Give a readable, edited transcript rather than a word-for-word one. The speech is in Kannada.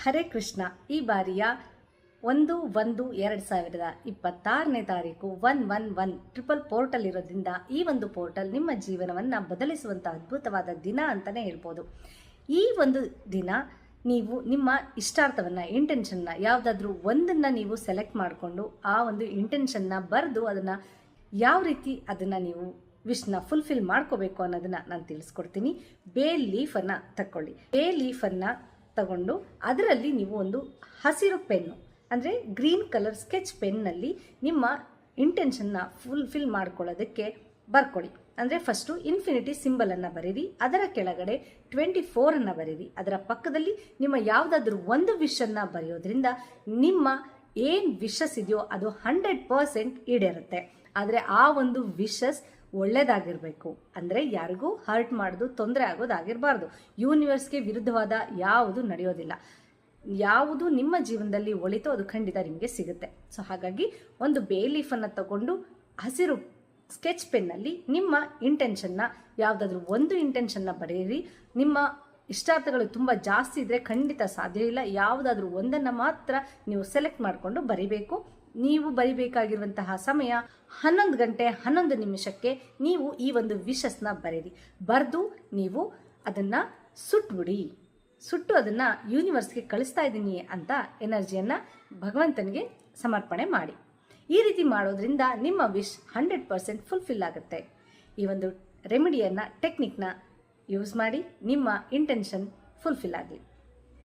ಹರೇ ಕೃಷ್ಣ. ಈ ಬಾರಿಯ 1/1/2026 ತಾರೀಕು 111 ಟ್ರಿಪಲ್ ಪೋರ್ಟಲ್ ಇರೋದ್ರಿಂದ ಈ ಒಂದು ಪೋರ್ಟಲ್ ನಿಮ್ಮ ಜೀವನವನ್ನು ಬದಲಿಸುವಂಥ ಅದ್ಭುತವಾದ ದಿನ ಅಂತಲೇ ಹೇಳ್ಬೋದು. ಈ ಒಂದು ದಿನ ನೀವು ನಿಮ್ಮ ಇಷ್ಟಾರ್ಥವನ್ನು, ಇಂಟೆನ್ಷನ್ನ ಯಾವುದಾದ್ರೂ ಒಂದನ್ನು ನೀವು ಸೆಲೆಕ್ಟ್ ಮಾಡಿಕೊಂಡು ಆ ಒಂದು ಇಂಟೆನ್ಷನ್ನ ಬರೆದು ಅದನ್ನು ಯಾವ ರೀತಿ ಅದನ್ನು ನೀವು ವಿಶ್ನ ಫುಲ್ಫಿಲ್ ಮಾಡ್ಕೋಬೇಕು ಅನ್ನೋದನ್ನು ನಾನು ತಿಳಿಸ್ಕೊಡ್ತೀನಿ. ಬೇ ಲೀಫನ್ನು ತಗೊಳ್ಳಿ. ಬೇ ಲೀಫನ್ನು ತಗೊಂಡು ಅದರಲ್ಲಿ ನೀವು ಒಂದು ಹಸಿರು ಪೆನ್ನು ಅಂದರೆ ಗ್ರೀನ್ ಕಲರ್ ಸ್ಕೆಚ್ ಪೆನ್ನಲ್ಲಿ ನಿಮ್ಮ ಇಂಟೆನ್ಷನ್ನ ಫುಲ್ಫಿಲ್ ಮಾಡ್ಕೊಳ್ಳೋದಕ್ಕೆ ಬರ್ಕೊಳ್ಳಿ. ಅಂದರೆ ಫಸ್ಟು ಇನ್ಫಿನಿಟಿ ಸಿಂಬಲನ್ನು ಬರೀರಿ, ಅದರ ಕೆಳಗಡೆ 24 ಬರೀರಿ, ಅದರ ಪಕ್ಕದಲ್ಲಿ ನಿಮ್ಮ ಯಾವುದಾದ್ರೂ ಒಂದು ವಿಶನ್ನು ಬರೆಯೋದ್ರಿಂದ ನಿಮ್ಮ ಏನು ವಿಶಸ್ ಇದೆಯೋ ಅದು 100% ಈಡೇರುತ್ತೆ. ಆದರೆ ಆ ಒಂದು ವಿಶಸ್ ಒಳ್ಳೆಯದಾಗಿರಬೇಕು, ಅಂದರೆ ಯಾರಿಗೂ ಹರ್ಟ್ ಮಾಡೋದು, ತೊಂದರೆ ಆಗೋದಾಗಿರಬಾರ್ದು. ಯೂನಿವರ್ಸ್ಗೆ ವಿರುದ್ಧವಾದ ಯಾವುದು ನಡೆಯೋದಿಲ್ಲ. ಯಾವುದು ನಿಮ್ಮ ಜೀವನದಲ್ಲಿ ಒಳಿತೋ ಅದು ಖಂಡಿತ ನಿಮಗೆ ಸಿಗುತ್ತೆ. ಸೊ ಹಾಗಾಗಿ ಒಂದು ಬೇ ಲೀಫನ್ನು ತಗೊಂಡು ಹಸಿರು ಸ್ಕೆಚ್ ಪೆನ್ನಲ್ಲಿ ನಿಮ್ಮ ಇಂಟೆನ್ಷನ್ನ ಯಾವುದಾದ್ರೂ ಒಂದು ಇಂಟೆನ್ಷನ್ನ ಬರೆಯಿರಿ. ನಿಮ್ಮ ಇಷ್ಟಾರ್ಥಗಳು ತುಂಬ ಜಾಸ್ತಿ ಇದ್ದರೆ ಖಂಡಿತ ಸಾಧ್ಯ ಇಲ್ಲ. ಯಾವುದಾದ್ರೂ ಒಂದನ್ನು ಮಾತ್ರ ನೀವು ಸೆಲೆಕ್ಟ್ ಮಾಡಿಕೊಂಡು ಬರಿಬೇಕು. ನೀವು ಬರಿಬೇಕಾಗಿರುವಂತಹ ಸಮಯ 11 ಗಂಟೆ 11 ನಿಮಿಷಕ್ಕೆ ನೀವು ಈ ಒಂದು ವಿಶಸ್ನ ಬರೀರಿ. ಬರೆದು ನೀವು ಅದನ್ನು ಸುಟ್ಬಿಡಿ. ಸುಟ್ಟು ಅದನ್ನು ಯೂನಿವರ್ಸ್ಗೆ ಕಳಿಸ್ತಾ ಇದ್ದೀನಿ ಅಂತ ಎನರ್ಜಿಯನ್ನು ಭಗವಂತನಿಗೆ ಸಮರ್ಪಣೆ ಮಾಡಿ. ಈ ರೀತಿ ಮಾಡೋದ್ರಿಂದ ನಿಮ್ಮ ವಿಶ್ 100% ಫುಲ್ಫಿಲ್ ಆಗುತ್ತೆ. ಈ ಒಂದು ರೆಮಿಡಿಯನ್ನು, ಟೆಕ್ನಿಕ್ನ ಯೂಸ್ ಮಾಡಿ ನಿಮ್ಮ ಇಂಟೆನ್ಷನ್ ಫುಲ್ಫಿಲ್ ಆಗಲಿ.